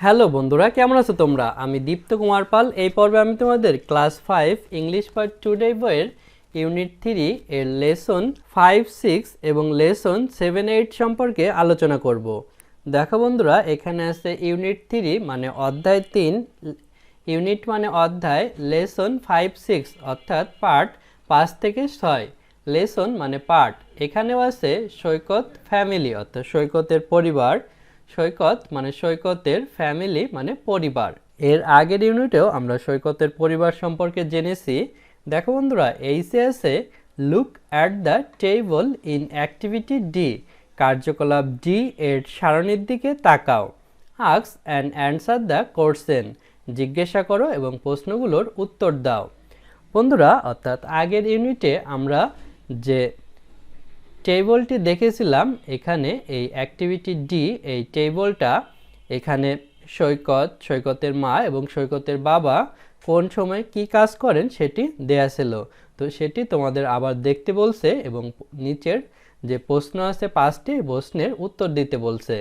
Hello বন্ধুরা, কেমন আছো তোমরা? আমি দীপ্ত কুমার পাল। এই পর্বে আমি তোমাদের ক্লাস 5 ইংলিশ পার্ট টুডে বইয়ের ইউনিট 3 এর লেসন 5, 6 এবং লেসন 7, 8 সম্পর্কে আলোচনা করব। দেখো বন্ধুরা, এখানে আছে ইউনিট 3 মানে অধ্যায় 3, ইউনিট মানে অধ্যায়, লেসন 5, 6 অর্থাৎ পার্ট 5 থেকে 6, লেসন মানে পার্ট। এখানেও আছে সৈকত ফ্যামিলি অর্থাৎ সৈকতের পরিবার, সৈকত মানে সৈকতের ফ্যামিলি মানে পরিবার। এর আগের ইউনিটেও আমরা সৈকতের পরিবার সম্পর্কে জেনেছি। দেখো বন্ধুরা, এইসে আছে look at the table in activity D, কার্যকলাপ ডি এর সারণীর দিকে তাকাও। Ask and answer the question, জিজ্ঞাসা করো এবং প্রশ্নগুলোর উত্তর দাও। বন্ধুরা, অর্থাৎ আগের ইউনিটে আমরা যে টেবলটি দেখেছিলাম, এখানে এই অ্যাক্টিভিটি ডি, এই টেবলটা এখানে সৈকতের মা এবং সৈকতের বাবা কোন সময় কি কাজ করেন সেটি দেয়া ছিল। তো সেটি তোমাদের আবার দেখতে বলছে এবং নিচের যে প্রশ্ন আছে 5টি প্রশ্নের উত্তর দিতে বলছে।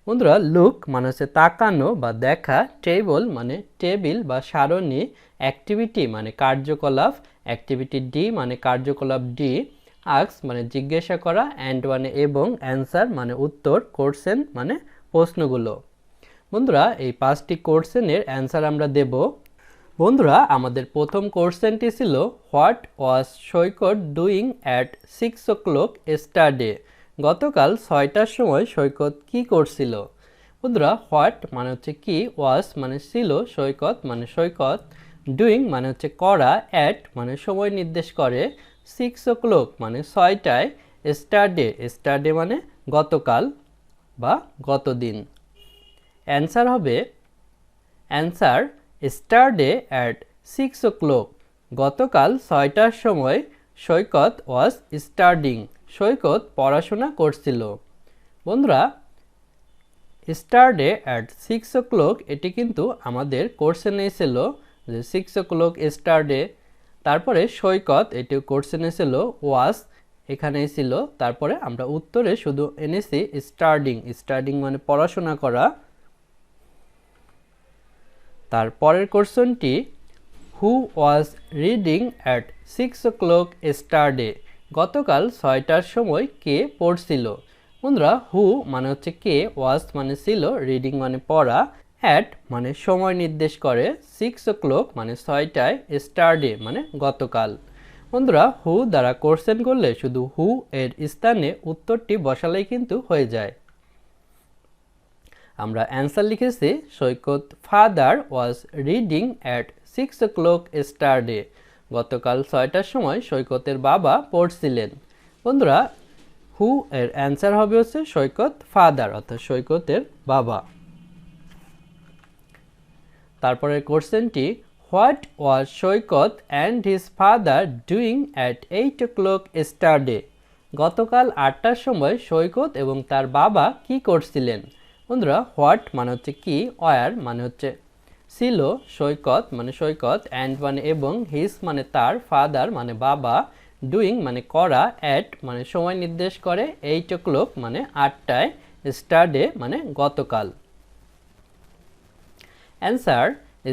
বন্ধুরা, লুক মানে হচ্ছে তাকানো বা দেখা, টেবল মানে টেবিল বা সারণী, অ্যাক্টিভিটি মানে কার্যকলাপ, অ্যাক্টিভিটি ডি মানে কার্যকলাপ ডি, আস্ক মানে জিজ্ঞাসা করা, অ্যান্ড মানে এবং, অ্যান্সার মানে উত্তর, কোশ্চেন মানে প্রশ্নগুলো। বন্ধুরা, এই 5টি কোশ্চেনের অ্যান্সার আমরা দেব। বন্ধুরা, আমাদের প্রথম কোশ্চেনটি ছিল what was Saikat doing at 6 o'clock yesterday, গতকাল 6টার সময় সৈকত কি করছিল। বন্ধুরা, হোয়াট মানে হচ্ছে কি, ওয়াজ মানে ছিল, সৈকত মানে সৈকত, ডুইং মানে হচ্ছে করা, অ্যাট মানে সময় নির্দেশ করে, 6 o'clock মানে 6টায়, স্টারডে মানে গতকাল বা গতদিন। অ্যান্সার হবে অ্যান্সার স্টারডে অ্যাট 6 o'clock, গতকাল 6টার সময় সৈকত ওয়াজ স্টাডিং, সৈকত পড়াশোনা করছিল। বন্ধুরা, স্টারডে অ্যাট 6 o'clock এটি কিন্তু আমাদের কোশ্চেনে ছিল যে 6 o'clock স্টারডে, তারপরে সৈকত এটি কোশ্চেনে ছিল ওয়াজ, এখানে ছিল, তারপরে আমরা উত্তরে শুধু এনেছি স্টাডিং মানে পড়াশোনা করা। তারপরের কোশ্চেনটি who was reading at 6 o'clock yesterday, গতকাল 6টার সময় কে পড়ছিল। বন্ধুরা, হু মানে হচ্ছে কে, ওয়াজ মানে ছিল, রিডিং মানে পড়া, অ্যাট মানে সময় নির্দেশ করে, 6 o'clock মানে 6টায়, yesterday মানে গতকাল। বন্ধুরা, হু দ্বারা কোশ্চেন করলে শুধু হু এর স্থানে উত্তরটি বসালেই কিন্তু হয়ে যায়। আমরা অ্যান্সার লিখেছি Saikat father was reading at 6 o'clock yesterday, গতকাল 6টার সময় সৈকতের বাবা পড়ছিলেন। বন্ধুরা, হু এর অ্যান্সার হবে হচ্ছে সৈকত ফাদার অর্থাৎ সৈকতের বাবা। তারপরের কোশ্চেনটি what was Saikat and his father doing at 8 o'clock yesterday, গতকাল 8টার সময় সৈকত এবং তার বাবা কি করছিলেন। বন্ধুরা, হোয়াট মানে হচ্ছে কি, ওয়ার মানে হচ্ছে ছিল, সৈকত মানে সৈকত, অ্যান্ড মানে এবং, হিজ মানে তার, ফাদার মানে বাবা, ডুইং মানে করা, অ্যাট মানে সময় নির্দেশ করে, 8 o'clock মানে 8টায়, স্টারডে মানে গতকাল। Answer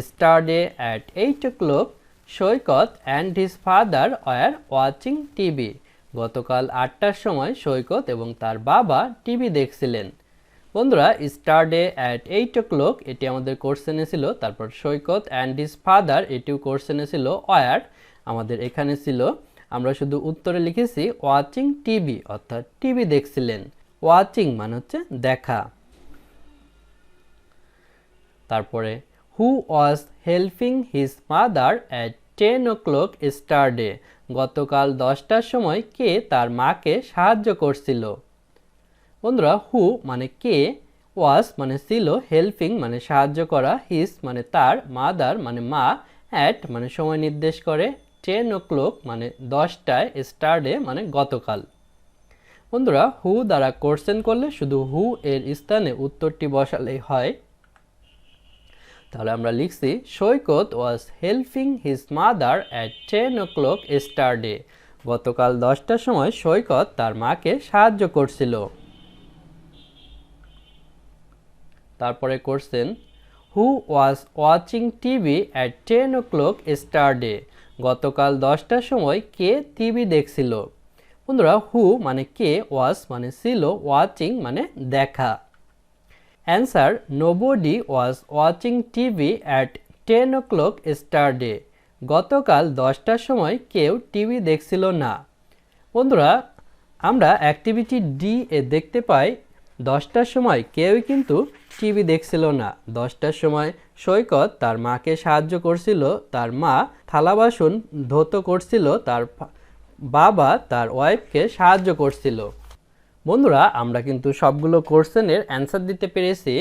স্টারডে at 8 o'clock, Saikat and his father were watching TV, গতকাল 8টার সময় সৈকত এবং তার বাবা টিভি দেখছিলেন। বন্ধুরা, স্টারডে অ্যাট 8 o'clock এটি আমাদের কোশ্চেনে ছিল, তারপর সৈকত অ্যান্ড হিজ ফাদার এটিও কোশ্চেনে ছিল, ওয়ার আমাদের এখানে ছিল, আমরা শুধু উত্তরে লিখেছি ওয়াচিং টিভি অর্থাৎ টিভি দেখছিলেন। ওয়াচিং মানে হচ্ছে দেখা। তারপরে who was helping his mother at 10 o'clock yesterday, গতকাল 10টার সময় কে তার মাকে সাহায্য করছিল। বন্ধুরা, হু মানে কে, ওয়াজ মানে ছিল, হেল্পিং মানে সাহায্য করা, হিজ মানে তার, মাদার মানে মা, অ্যাট মানে সময় নির্দেশ করে, 10 o'clock মানে 10টায়, স্টারডে মানে গতকাল। বন্ধুরা, হু দ্বারা কোশ্চেন করলে শুধু হু এর স্থানে উত্তরটি বসালেই হয়। তাহলে আমরা লিখছি Saikat was helping his mother at 10 o'clock yesterday, গতকাল 10টার সময় সৈকত তার মাকে সাহায্য করছিল। তারপরে question who was watching TV at 10 o'clock yesterday, গতকাল 10টার সময় কে টিভি দেখছিল। বন্ধুরা হু মানে কে, ওয়াজ মানে ছিল, ওয়াচিং মানে দেখা। Answer nobody was watching TV at 10 o'clock yesterday, গতকাল 10টার সময় কেউ টিভি দেখছিল না। বন্ধুরা আমরা অ্যাক্টিভিটি ডি এ দেখতে পাই 10টার সময় কেউই কিন্তু টিভি দেখছিল না। 10টার সময় সৈকত তার মাকে সাহায্য করছিল, তার মা থালা বাসন ধৌত করছিল, তার বাবা তার ওয়াইফকে সাহায্য করছিল। বন্ধুরা আমরা কিন্তু সবগুলো কোশ্চেনের অ্যান্সার দিতে পেরেছি।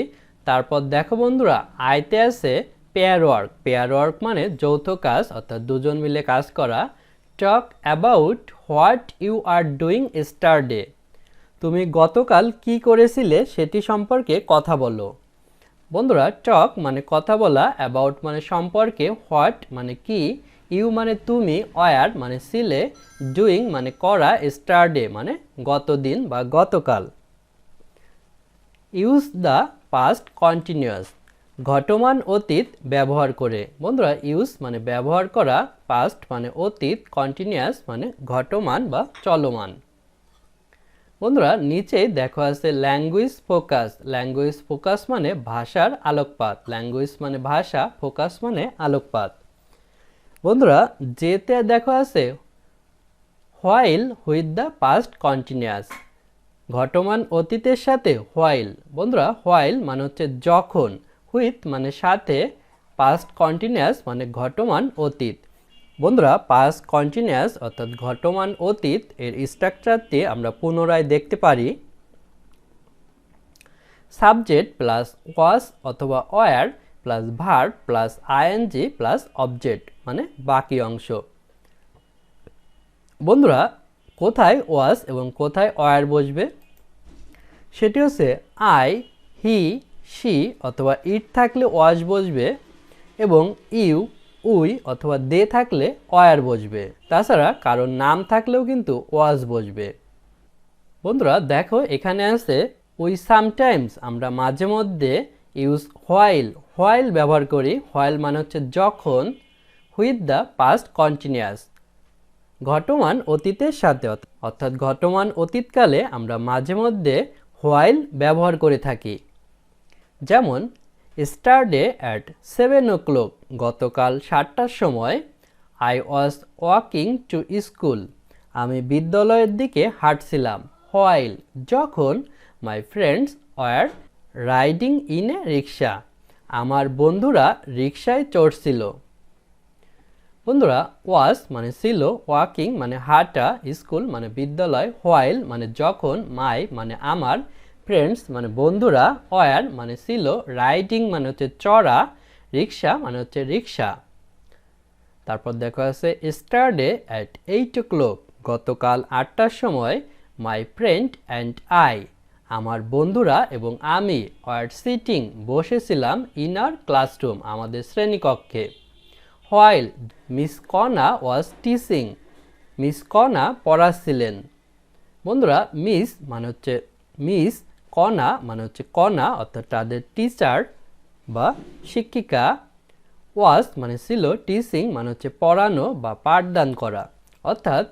তারপর দেখো বন্ধুরা আইতে আছে পেয়ার ওয়ার্ক। পেয়ার ওয়ার্ক মানে যৌথ কাজ, অর্থাৎ দুজন মিলে কাজ করা। Talk about what you are doing yesterday, তুমি গতকাল কি করেছিলে সেটি সম্পর্কে কথা বলো। বন্ধুরা টক মানে কথা বলা, অ্যাবাউট মানে সম্পর্কে, হোয়াট মানে কি, ইউ মানে তুমি, ওয়ার মানে ছিলে, ডুইং মানে করা, yesterday মানে গতদিন বা গতকাল। ইউজ দ্য পাস্ট কন্টিনিউয়াস, ঘটমান অতীত ব্যবহার করে। বন্ধুরা ইউজ মানে ব্যবহার করা, পাস্ট মানে অতীত, কন্টিনিউয়াস মানে ঘটমান বা চলমান। বন্ধুরা নিচে দেখো আছে ল্যাঙ্গুয়েজ ফোকাস। ল্যাঙ্গুয়েজ ফোকাস মানে ভাষার আলোকপাত। ল্যাঙ্গুয়েজ মানে ভাষা, ফোকাস মানে আলোকপাত। বন্ধুরা যেতে দেখো আছে while with the past continuous, ঘটমান অতীতের সাথে হোয়াইল। বন্ধুরা হোয়াইল মানে হচ্ছে যখন, উইথ মানে সাথে, পাস্ট কন্টিনিউয়াস মানে ঘটমান অতীত। বন্ধুরা পাস্ট কন্টিনিউয়াস অর্থাৎ ঘটমান অতীত এর স্ট্রাকচারটি আমরা পুনরায় দেখতে পারি। সাবজেক্ট প্লাস ওয়াজ অথবা were plus verb plus ING plus object মানে বাকি অংশ। বন্ধুরা কোথায় ওয়াজ এবং কোথায় ওয়ার বসবে সেটি হচ্ছে আই, হি, শি অথবা ইট থাকলে ওয়াজ বসবে এবং ইউ, উই অথবা দে থাকলে ওয়ার বসবে। তাছাড়া কারোর নাম থাকলেও কিন্তু ওয়াজ বসবে। বন্ধুরা দেখো এখানে আছে উই সামটাইমস, আমরা মাঝে মধ্যে ইউজ হোয়াইল, হোয়াইল ব্যবহার করি। হোয়াইল মানে হচ্ছে যখন, উইথ দ্য পাস্ট কন্টিনিউয়াস ঘটমান অতীতের সাথে, অর্থাৎ ঘটমান অতীতকালে আমরা মাঝে মধ্যে হোয়াইল ব্যবহার করে থাকি। যেমন yesterday at 7 o'clock, গতকাল 7টার সময়। I was walking to school, আমি বিদ্যালয়ের দিকে হাঁটছিলাম। while, যখন। my friends were riding in a rickshaw, আমার বন্ধুরা রিকশায় চড়ছিল। বন্ধুরা was মানে ছিল, walking মানে হাঁটা, স্কুল মানে বিদ্যালয়, while মানে যখন, my মানে আমার, ফ্রেন্ডস মানে বন্ধুরা, ওয়ার মানে ছিল, রাইডিং মানে হচ্ছে চড়া, রিক্সা মানে হচ্ছে রিক্সা। তারপর দেখো আছে yesterday at 8 o'clock, গতকাল 8টার সময়। মাই ফ্রেন্ড অ্যান্ড আই, আমার বন্ধুরা এবং আমি, ওয়ার সিটিং বসেছিলাম, ইন আওয়ার ক্লাসরুম আমাদের শ্রেণীকক্ষে। হোয়াইল মিস কনা ওয়াজ টিচিং, মিস কনা পড়াচ্ছিলেন। বন্ধুরা মিস মানে হচ্ছে মিস, কনা মানে হচ্ছে কনা অর্থাৎ তাদের টিচার বা শিক্ষিকা। ওয়াজ মানে ছিল, টিচিং মানে হচ্ছে পড়ানো বা পাঠদান করা, অর্থাৎ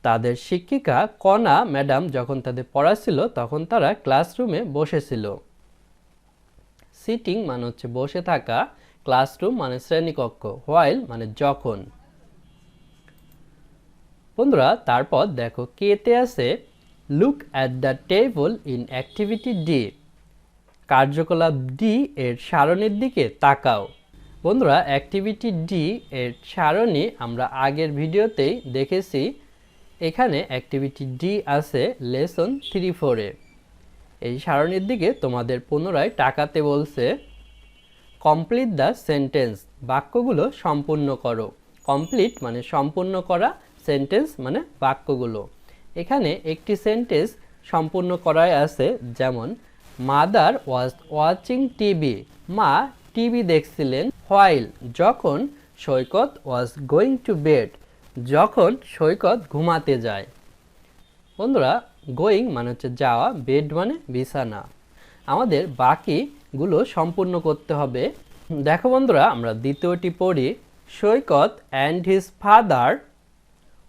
তাদের শিক্ষিকা কনা ম্যাডাম যখন তাদের পড়াচ্ছিল তখন তারা ক্লাসরুমে বসেছিল। সিটিং মানে হচ্ছে বসে থাকা, ক্লাসরুম মানে শ্রেণীকক্ষ, হোয়াইল মানে যখন। বন্ধুরা তারপর দেখো কেতে আছে look at the table in activity D, কার্যকলাপ ডি এর সারণীর দিকে তাকাও। বন্ধুরা অ্যাক্টিভিটি ডি এর সারণী আমরা আগের ভিডিওতেই দেখেছি। এখানে অ্যাক্টিভিটি ডি আছে লেসন 3-4-এ। এই সারণীর দিকে তোমাদের পুনরায় তাকাতে বলছে। কমপ্লিট দ্য সেন্টেন্স, বাক্যগুলো সম্পূর্ণ করো। কমপ্লিট মানে সম্পূর্ণ করা, সেন্টেন্স মানে বাক্যগুলো। এখানে একটি সেন্টেন্স সম্পূর্ণ করাই আছে, যেমন মাদার ওয়াজ ওয়াচিং টিভি, মা টিভি দেখছিলেন। হোয়াইল যখন, সৈকত ওয়াজ গোয়িং টু বেড, যখন সৈকত ঘুমাতে যায়। বন্ধুরা গোয়িং মানে হচ্ছে যাওয়া, বেড মানে বিছানা। আমাদের বাকি গুলো সম্পূর্ণ করতে হবে। দেখো বন্ধুরা, আমরা দ্বিতীয়টি পড়ি। Saikat and his father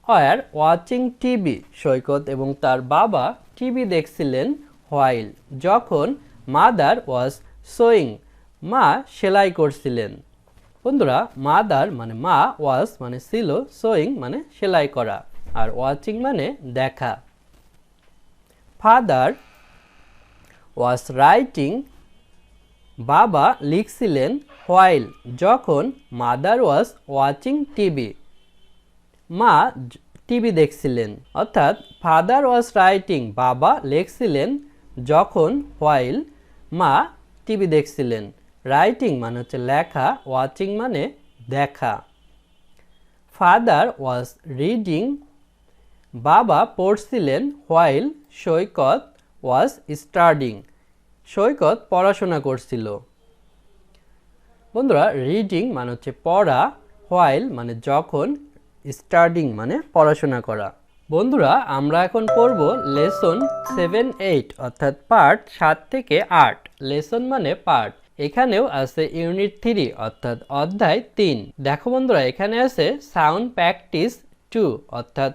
were watching TV. Saikat এবং তার বাবা টিভি দেখছিলেন। হোয়াইল, যখন মাদার ওয়াজ সোয়িং, মা সেলাই করছিলেন। বন্ধুরা, মাদার মানে মা, ওয়াজ মানে ছিল, সোয়িং মানে সেলাই করা, আর ওয়াচিং মানে দেখা। ফাদার ওয়াজ রাইটিং, বাবা লিখছিলেন। হোয়াইল, যখন মাদার ওয়াজ ওয়াচিং টিভি, মা টিভি দেখছিলেন। অর্থাৎ ফাদার ওয়াজ রাইটিং, বাবা লিখছিলেন যখন, হোয়াইল মা টিভি দেখছিলেন। রাইটিং মানে হচ্ছে লেখা, ওয়াচিং মানে দেখা। ফাদার ওয়াজ রিডিং, বাবা পড়ছিলেন। হোয়াইল সৈকত ওয়াজ স্টাডিং, সৈকত পড়াশোনা করছিল। বন্ধুরা, রিডিং মানে হচ্ছে পড়া, হোয়াইল মানে যখন, স্টাডিং মানে পড়াশোনা করা। বন্ধুরা, আমরা এখন পড়ব লেসন 7-8 অর্থাৎ পার্ট 7 থেকে 8। লেসন মানে পার্ট। এখানেও আছে ইউনিট 3 অর্থাৎ অধ্যায় 3। দেখো বন্ধুরা, এখানে আছে সাউন্ড প্র্যাকটিস 2 অর্থাৎ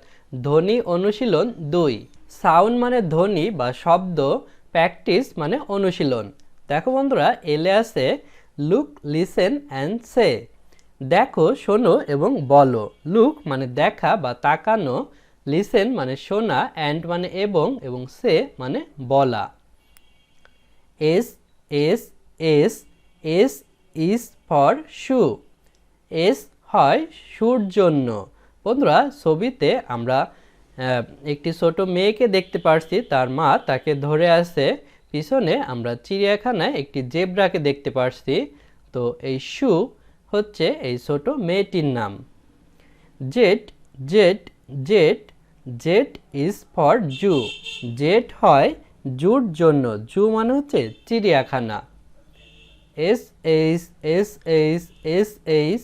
ধ্বনি অনুশীলন 2। সাউন্ড মানে ধ্বনি বা শব্দ, প্র্যাকটিস মানে অনুশীলন। দেখো বন্ধুরা, এলে আছে লুক, লিসেন অ্যান্ড সে। দেখো, শোনো এবং বলো। লুক মানে দেখা বা তাকানো, লিসেন মানে শোনা, অ্যান্ড মানে এবং সে মানে বলা। S S S S is for shoe. S হয় শুর জন্য। বন্ধুরা, ছবিতে আমরা একটি ছোট মেয়েকে দেখতে পারছি, তার মা তাকে ধরে আছে। পিছনে আমরা চিড়িয়াখানায় একটি জেব্রাকে দেখতে পারছি। তো এই শু হচ্ছে এই ছোট মেয়েটির নাম। Z Z Z Z is for zoo. Z হয় জুর জন্য। জু মানে হচ্ছে চিড়িয়াখানা। S H S H S H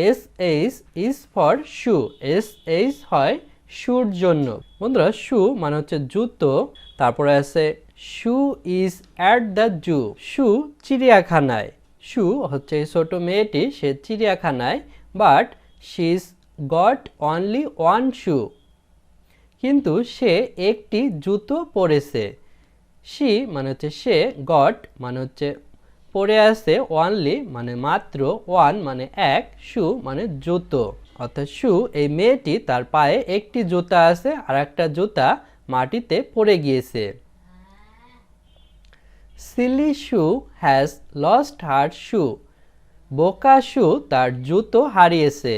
S H is for shoe. S H হয় শুর জন্য। বন্ধুরা, শু মানে হচ্ছে জুতো। তারপরে আছে Sue is at the zoo. Sue চিড়িয়াখানায়। শু হচ্ছে এই ছোট মেয়েটি, সে চিড়িয়াখানায়। But she is got only one shoe. কিন্তু সে একটি জুতো পরেছে। শি মানে হচ্ছে সে, গট মানে হচ্ছে পরে আছে, ওয়ানলি মানে মাত্র, ওয়ান মানে এক, শু মানে জুতো। অর্থাৎ শু, এই মেয়েটি তার পায়ে একটি জুতা আছে, আর একটা জুতা মাটিতে পড়ে গিয়েছে। Silly Sue has lost her shoe. বোকা শু তার জুতো হারিয়েছে।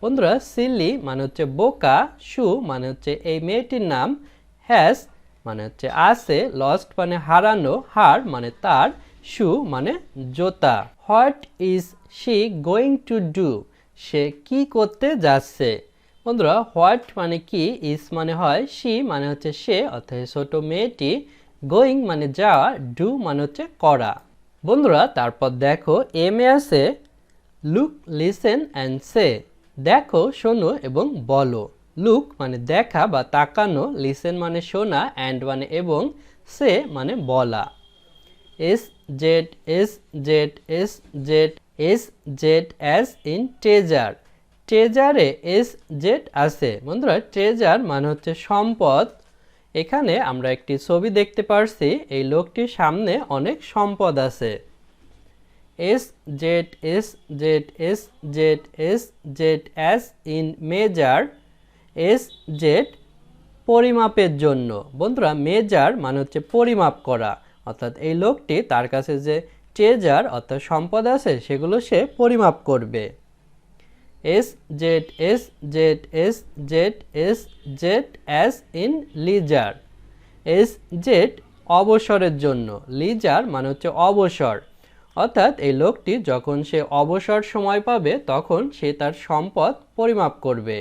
বন্ধুরা, সিলি মানে হচ্ছে বোকা, শু মানে হচ্ছে এই মেয়েটির নাম, হ্যাজ মানে হচ্ছে আছে, লস্ট মানে হারানো, হার মানে তার, শু মানে জুতা। What is she going to do. সে কি করতে যাচ্ছে। বন্ধুরা, হোয়াট মানে কি, ইজ মানে হয় শি মানে হচ্ছে সে অর্থাৎ ছোট মেয়েটি, গোয়িং মানে যাওয়া, ডু মানে হচ্ছে করা। বন্ধুরা, তারপর দেখো এম এ আছে লুক, লিসেন অ্যান্ড সে। দেখো, শোনো এবং বলো। লুক মানে দেখা বা তাকানো, লিসেন মানে শোনা, অ্যান্ড মানে এবং, সে মানে বলা। S Z S Z S Z S Z as in treasure. ট্রেজারে এস জেড আছে। বন্ধুরা, ট্রেজার মানে হচ্ছে সম্পদ। এখানে আমরা একটি ছবি দেখতে পারছি, এই লোকটির সামনে অনেক সম্পদ আছে। S Z S Z S Z S Z as in measure. S Z পরিমাপের জন্য। বন্ধুরা, মেজার মানে হচ্ছে পরিমাপ করা। অর্থাৎ এই লোকটি, তার কাছে যে ট্রেজার অর্থাৎ সম্পদ আছে, সেগুলো সে পরিমাপ করবে। S Z S Z S Z S Z as in leisure. S Z অবসরের জন্য। লিজার মানে হচ্ছে অবসর। অর্থাৎ এই লোকটি যখন সে অবসর সময় পাবে, তখন সে তার সম্পদ পরিমাপ করবে।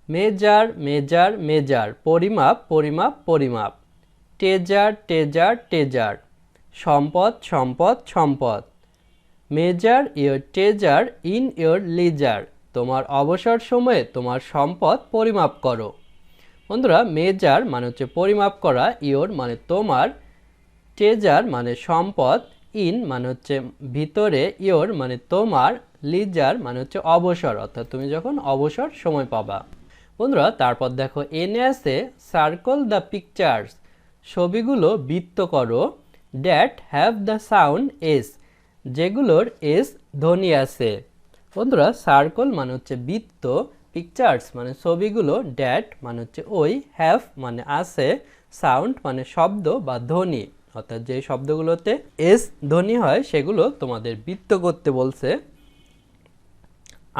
মেজার মেজার মেজার, পরিমাপ পরিমাপ পরিমাপ। ট্রেজার ট্রেজার ট্রেজার, সম্পদ সম্পদ সম্পদ। Measure your treasure in your leisure. তোমার অবসর সময়ে তোমার সম্পদ পরিমাপ করো। বন্ধুরা, মেজার মানে হচ্ছে পরিমাপ করা, ইয়োর মানে তোমার, ট্রেজার মানে সম্পদ, ইন মানে হচ্ছে ভিতরে, ইয়োর মানে তোমার, লিজার মানে হচ্ছে অবসর, অর্থাৎ তুমি যখন অবসর সময় পাবা। বন্ধুরা তারপর দেখো এনে আছে সার্কল দ্য পিকচার্স, ছবিগুলো বৃত্ত করো, that have the sound S, যেগুলোর এস ধ্বনি আছে। বন্ধুরা সার্কল মানে হচ্ছে বৃত্ত, পিকচার্স মানে ছবিগুলো, ড্যাট মানে হচ্ছে ওই, হ্যাভ মানে আছে, সাউন্ড মানে শব্দ বা ধ্বনি, অর্থাৎ যে শব্দগুলোতে এস ধ্বনি হয় সেগুলো তোমাদের বৃত্ত করতে বলছে।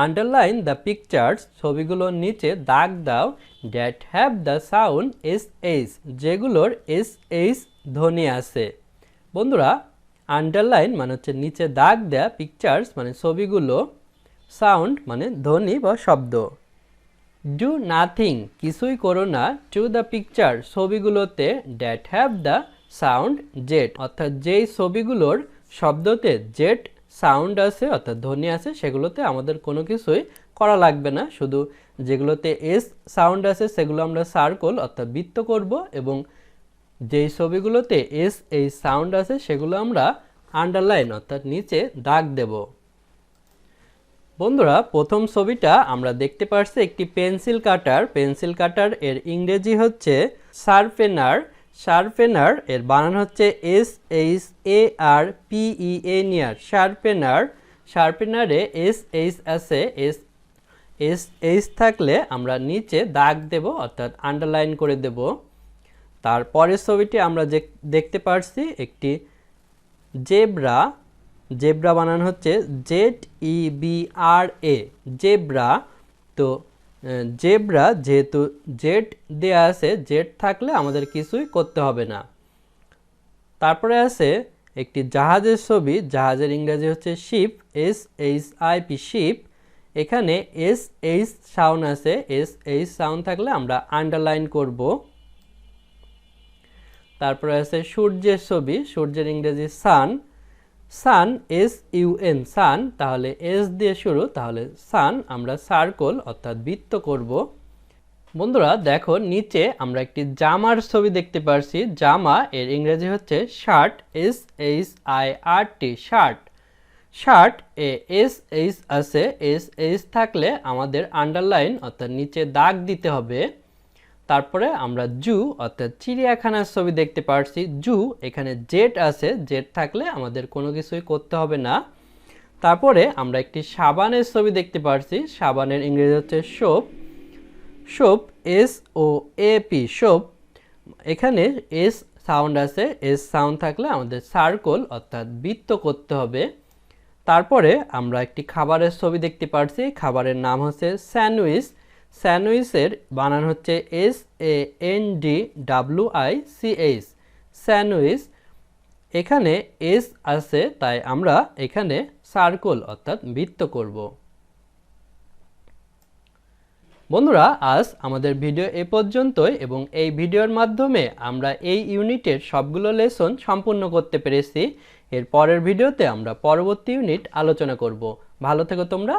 আন্ডারলাইন দ্য পিকচার্স, ছবিগুলোর নিচে দাগ দাও, that have the sound S H, যেগুলোর এস এইচ ধ্বনি আছে। বন্ধুরা আন্ডারলাইন মানে হচ্ছে নিচে দাগ দেয়া, পিকচার্স মানে ছবিগুলো, সাউন্ড মানে ধ্বনি বা শব্দ। ডু নাথিং কিছুই করো না, টু দ্য পিকচার ছবিগুলোতে, that have the sound zed, অর্থাৎ যেই ছবিগুলোর শব্দতে জেট সাউন্ড আছে অর্থাৎ ধ্বনি আছে সেগুলোতে আমাদের কোনো কিছুই করা লাগবে না, শুধু যেগুলোতে এস সাউন্ড আছে সেগুলো আমরা সার্কল অর্থাৎ বৃত্ত করব, এবং যেই ছবিগুলোতে এস এই সাউন্ড আছে সেগুলো আমরা আন্ডারলাইন অর্থাৎ নিচে দাগ দেব। বন্ধুরা প্রথম ছবিটা আমরা দেখতে পাচ্ছি একটি পেন্সিল কাটার, পেন্সিল কাটার এর ইংরেজি হচ্ছে শার্পেনার, শার্পেনার এর বানান হচ্ছে S H A R P E এ নিয়ার, শার্পেনার। শার্পেনারে এস এইচ আছে, এস এস এইচ থাকলে আমরা নিচে দাগ দেব অর্থাৎ আন্ডারলাইন করে দেব। তারপরের ছবিটি আমরা দেখতে পাচ্ছি একটি জেব্রা, জেব্রা বানান হচ্ছে জেড ই বি আর এ, জেব্রা। তো জেব্রা যেহেতু জেড দেয়া আছে, জেড থাকলে আমাদের কিছুই করতে হবে না। তারপরে আছে একটি জাহাজের ছবি, জাহাজের ইংরেজি হচ্ছে ship, S H I P ship, এখানে এস এইচ সাউন্ড আছে, এস এইচ সাউন্ড থাকলে আমরা আন্ডারলাইন করব। তারপরে আছে সূর্যের ছবি, সূর্যের ইংরেজি সান, সান এস ইউএন সান, তাহলে এস দিয়ে শুরু, তাহলে সান আমরা সার্কল অর্থাৎ বৃত্ত করব। বন্ধুরা দেখো নিচে আমরা একটি জামার ছবি দেখতে পাচ্ছি, জামা এর ইংরেজি হচ্ছে shirt, S H I R T shirt, shirt এ এস এইচ আছে, এস এইচ থাকলে আমাদের আন্ডারলাইন অর্থাৎ নিচে দাগ দিতে হবে। তারপরে আমরা জু অর্থাৎ চিড়িয়াখানার ছবি দেখতে পাচ্ছি, জু এখানে জেট আছে, জেট থাকলে আমাদের কোনো কিছুই করতে হবে না। তারপরে আমরা একটি সাবানের ছবি দেখতে পাচ্ছি, সাবানের ইংরেজি হচ্ছে soap, soap S O A P soap, এখানে এস সাউন্ড আছে, এস সাউন্ড থাকলে আমাদের সার্কল অর্থাৎ বৃত্ত করতে হবে। তারপরে আমরা একটি খাবারের ছবি দেখতে পাচ্ছি, খাবারের নাম হচ্ছে স্যান্ডউইচ, স্যান্ডউইচের বানান হচ্ছে S A N D W I C H, sandwich, এখানে এস আছে তাই আমরা এখানে সার্কল অর্থাৎ বৃত্ত করব। বন্ধুরা আজ আমাদের ভিডিও এ পর্যন্তই, এবং এই ভিডিওর মাধ্যমে আমরা এই ইউনিটের সবগুলো লেসন সম্পূর্ণ করতে পেরেছি। এর পরের ভিডিওতে আমরা পরবর্তী ইউনিট আলোচনা করব। ভালো থেকো তোমরা।